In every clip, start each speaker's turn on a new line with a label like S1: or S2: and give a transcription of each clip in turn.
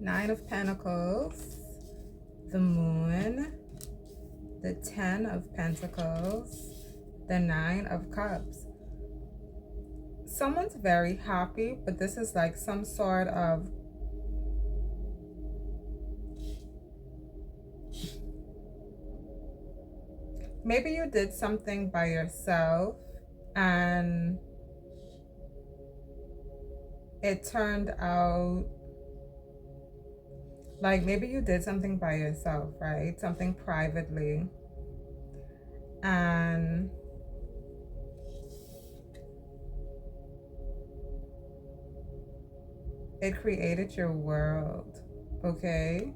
S1: Nine of Pentacles, the Moon, the Ten of Pentacles, the Nine of Cups. Someone's very happy, but this is like some sort of maybe you did something by yourself and it turned out like maybe you did something by yourself, right? Something privately. And it created your world, okay?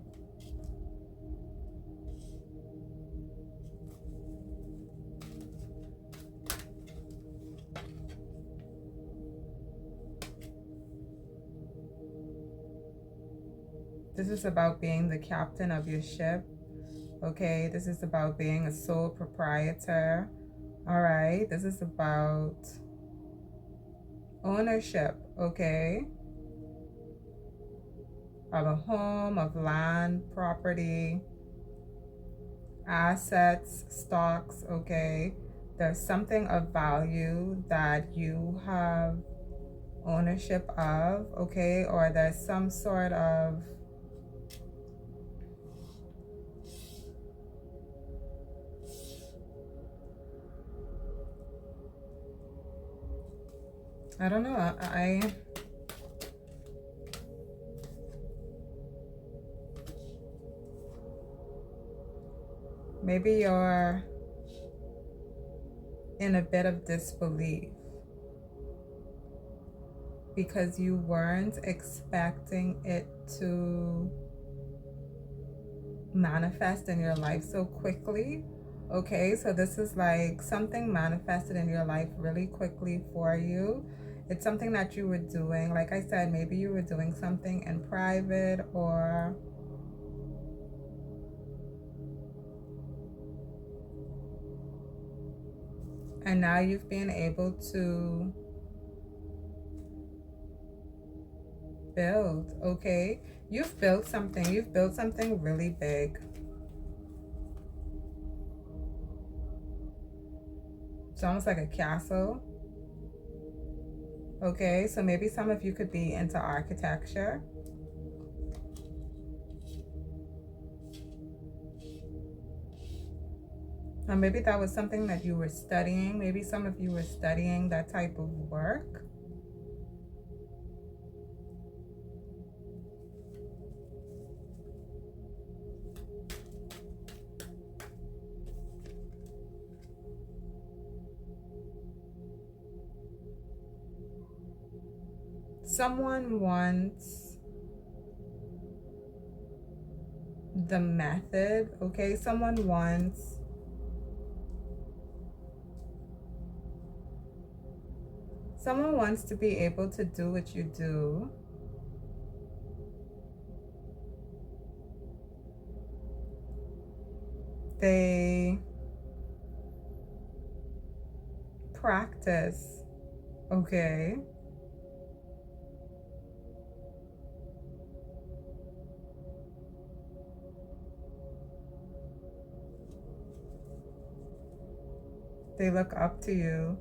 S1: This is about being the captain of your ship, okay? This is about being a sole proprietor, all right? This is about ownership, okay? Of a home, of land, property, assets, stocks, okay? There's something of value that you have ownership of, okay? Or there's some sort of I don't know, maybe you're in a bit of disbelief because you weren't expecting it to manifest in your life so quickly. Okay, so this is like something manifested in your life really quickly for you. It's something that you were doing. Like I said, maybe you were doing something in private or and now you've been able to build, okay? You've built something really big. It's almost like a castle. Okay, so maybe some of you could be into architecture. Or maybe that was something that you were studying. Maybe some of you were studying that type of work. Someone wants the method, okay? Someone wants to be able to do what you do. They practice, okay? They look up to you.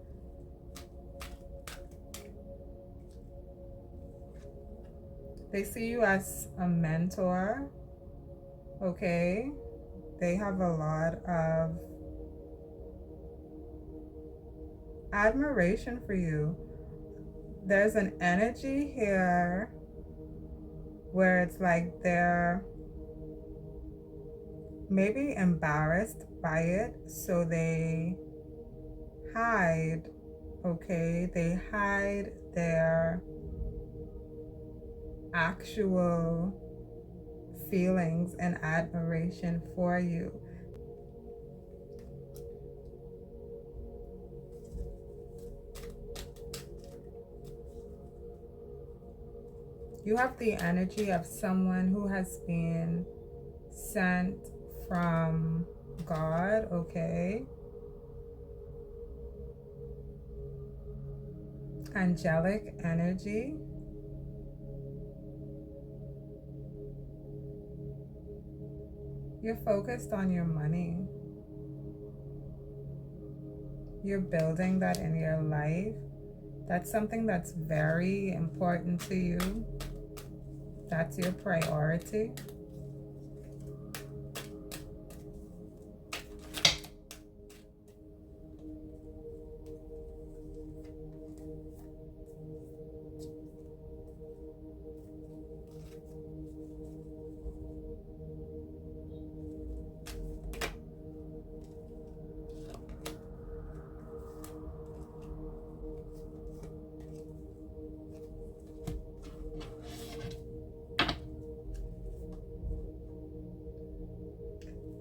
S1: They see you as a mentor, okay? They have a lot of admiration for you. There's an energy here where it's like they're maybe embarrassed by it, so they hide, okay? They hide their actual feelings and admiration for you. You have the energy of someone who has been sent from God, okay? Angelic energy. You're focused on your money. You're building that in your life. That's something that's very important to you. That's your priority.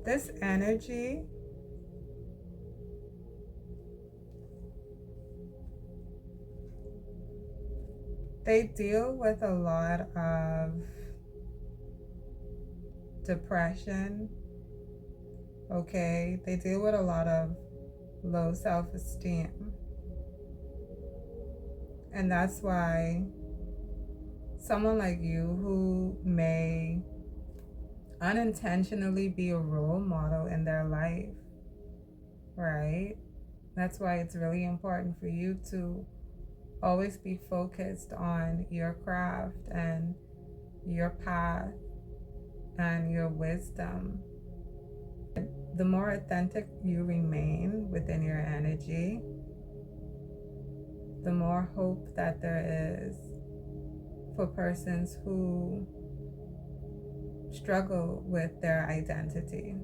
S1: This energy they deal with a lot of depression, okay? They deal with a lot of low self-esteem. And that's why someone like you who may unintentionally be a role model in their life, right? That's why it's really important for you to always be focused on your craft and your path and your wisdom. The more authentic you remain within your energy, the more hope that there is for persons who struggle with their identity.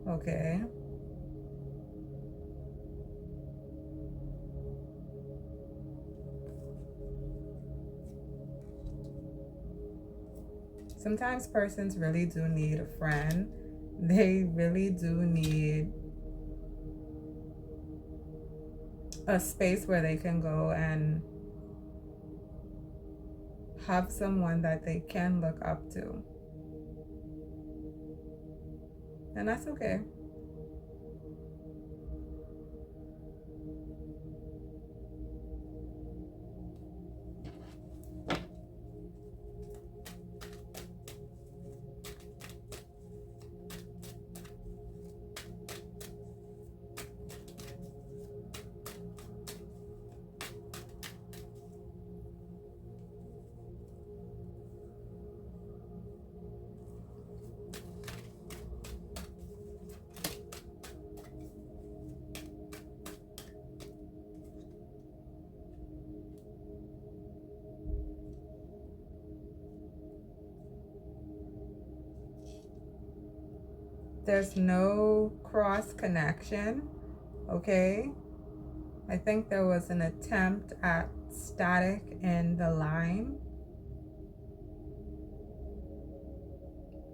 S1: Okay? Sometimes persons really do need a friend. They really do need a space where they can go and have someone that they can look up to. And that's okay. There's no cross connection, okay? I think there was an attempt at static in the line,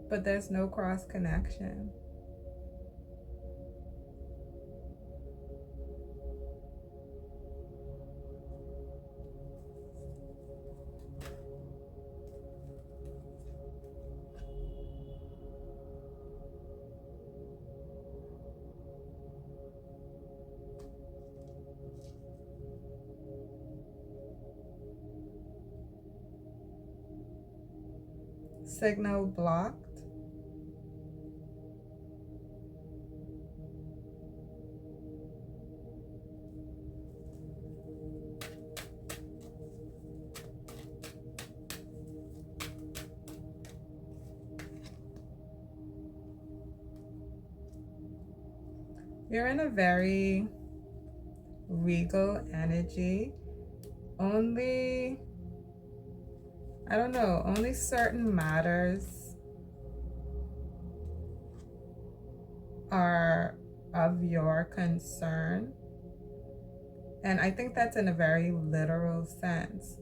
S1: but there's no cross connection. Signal blocked. You're in a very regal energy. Only, I don't know, only certain matters are of your concern. And I think that's in a very literal sense.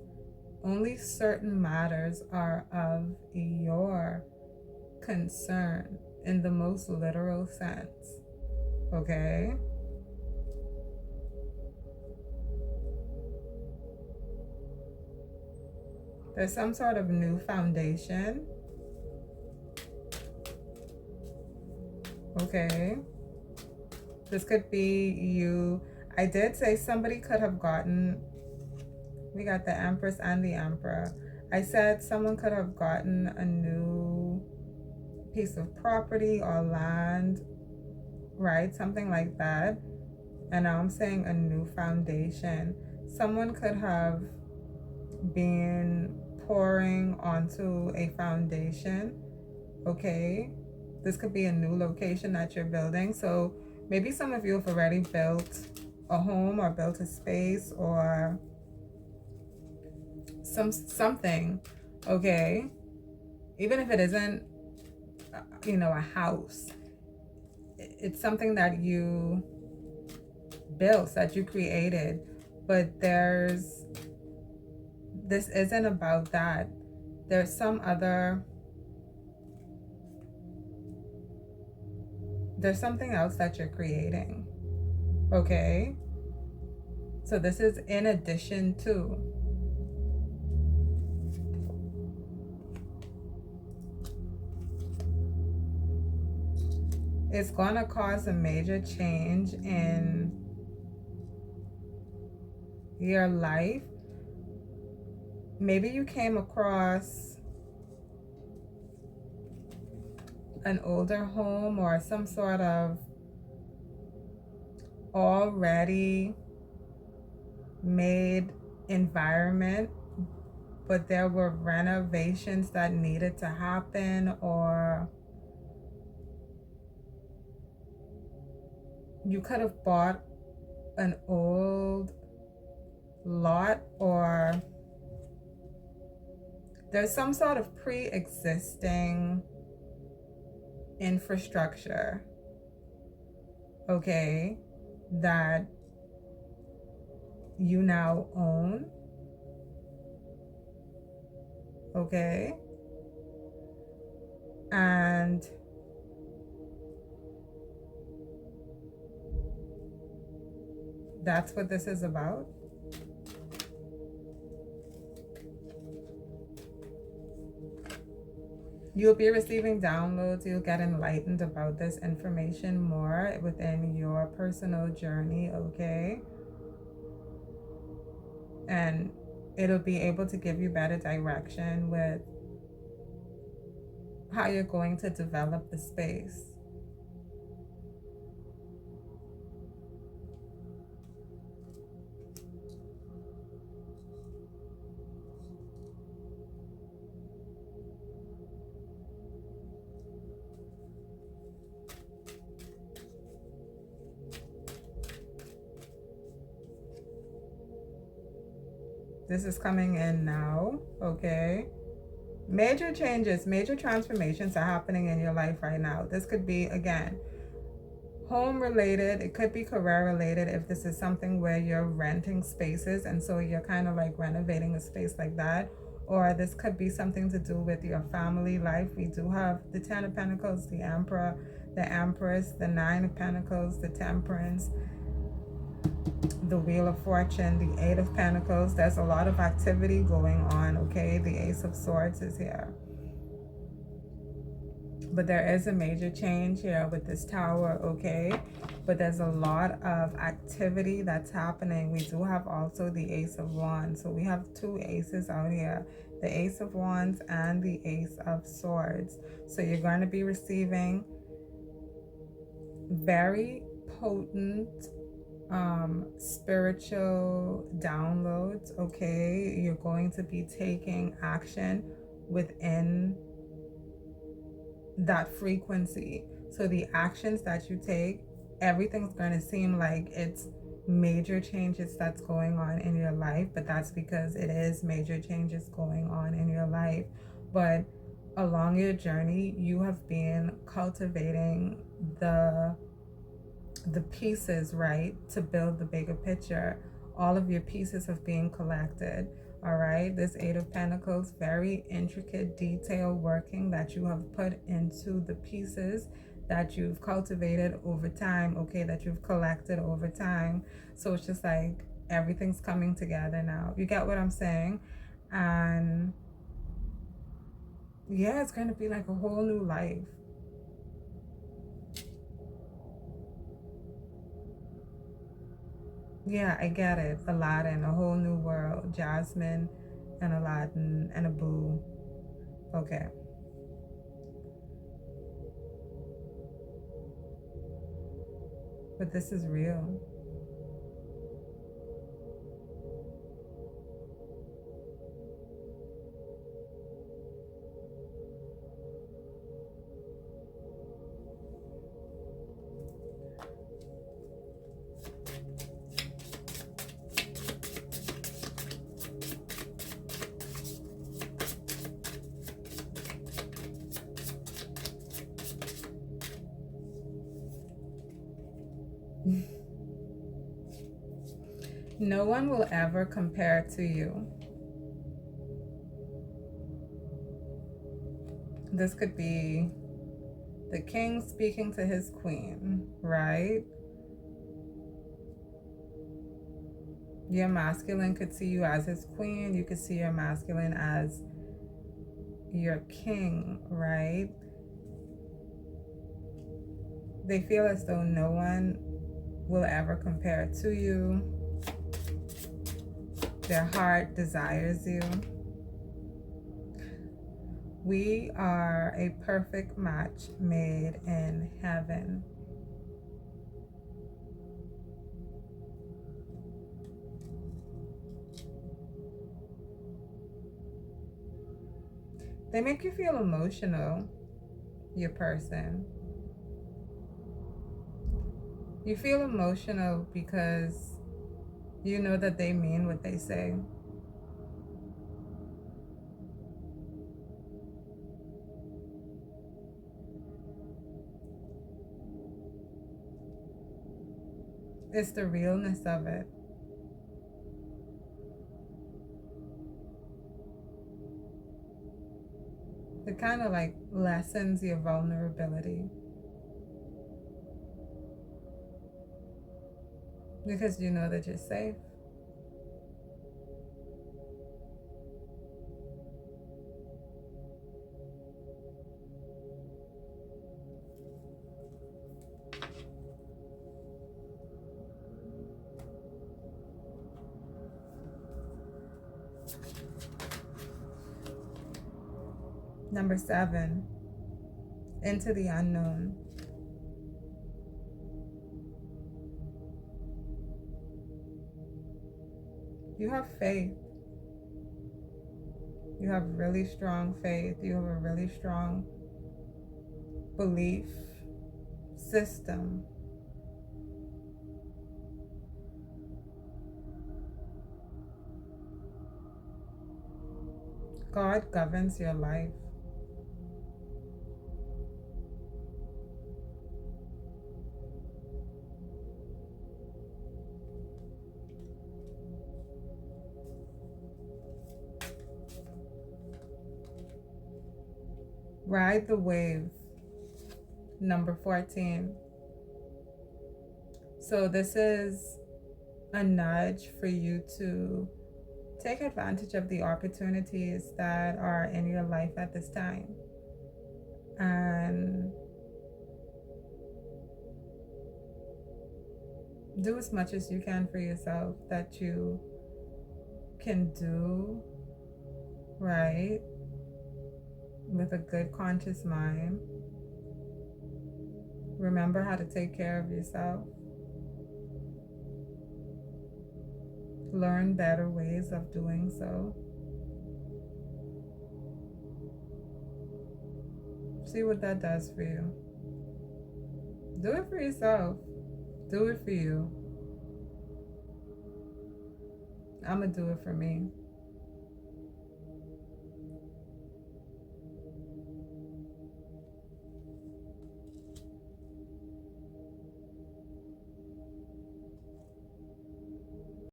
S1: Only certain matters are of your concern in the most literal sense. Okay? There's some sort of new foundation. Okay? This could be you. I did say somebody could have gotten, we got the Empress and the Emperor. I said someone could have gotten a new piece of property or land, right? Something like that. And now I'm saying a new foundation. Someone could have been pouring onto a foundation, okay? This could be a new location that you're building. So maybe some of you have already built a home or built a space or something, okay? Even if it isn't, a house, it's something that you built, that you created. But this isn't about that. There's something else that you're creating, okay? So this is in addition to. It's going to cause a major change in your life. Maybe you came across an older home or some sort of already made environment, but there were renovations that needed to happen, or you could have bought an old lot, or there's some sort of pre-existing infrastructure, okay, that you now own, okay? And that's what this is about. You'll be receiving downloads. You'll get enlightened about this information more within your personal journey, okay? And it'll be able to give you better direction with how you're going to develop the space. This is coming in now, okay? Major changes, major transformations are happening in your life right now. This could be, again, home related. It could be career related if this is something where you're renting spaces and so you're kind of like renovating a space like that. Or this could be something to do with your family life. We do have the 10 of Pentacles, the Emperor, the Empress, the 9 of Pentacles, the Temperance, the Wheel of Fortune, the 8 of Pentacles. There's a lot of activity going on, okay? The Ace of Swords is here. But there is a major change here with this Tower, okay? But there's a lot of activity that's happening. We do have also the Ace of Wands. So we have two aces out here, the Ace of Wands and the Ace of Swords. So you're going to be receiving very potent spiritual downloads, okay? You're going to be taking action within that frequency. So the actions that you take, everything's going to seem like it's major changes that's going on in your life, but that's because it is major changes going on in your life. But along your journey, you have been cultivating the pieces, right, to build the bigger picture. All of your pieces have been collected, all right? This 8 of Pentacles, very intricate detail working that you have put into the pieces that you've cultivated over time, okay, that you've collected over time. So it's just like everything's coming together now. You get what I'm saying? And yeah, it's going to be like a whole new life. Yeah, I get it. Aladdin, a whole new world. Jasmine and Aladdin and Abu. Okay. but this is real. No one will ever compare to you. This could be the king speaking to his queen, right? Your masculine could see you as his queen. You could see your masculine as your king, right? They feel as though no one will ever compare to you. Their heart desires you. We are a perfect match made in heaven. They make you feel emotional, your person. You feel emotional because you know that they mean what they say. It's the realness of it. It kind of like lessens your vulnerability. Because you know that you're safe. Number 7, into the unknown. You have faith. You have really strong faith. You have a really strong belief system. God governs your life. Ride the wave. Number 14. So this is a nudge for you to take advantage of the opportunities that are in your life at this time. And do as much as you can for yourself that you can do, right? With a good conscious mind. Remember how to take care of yourself. Learn better ways of doing so. See what that does for you. Do it for yourself. Do it for you. I'm gonna do it for me.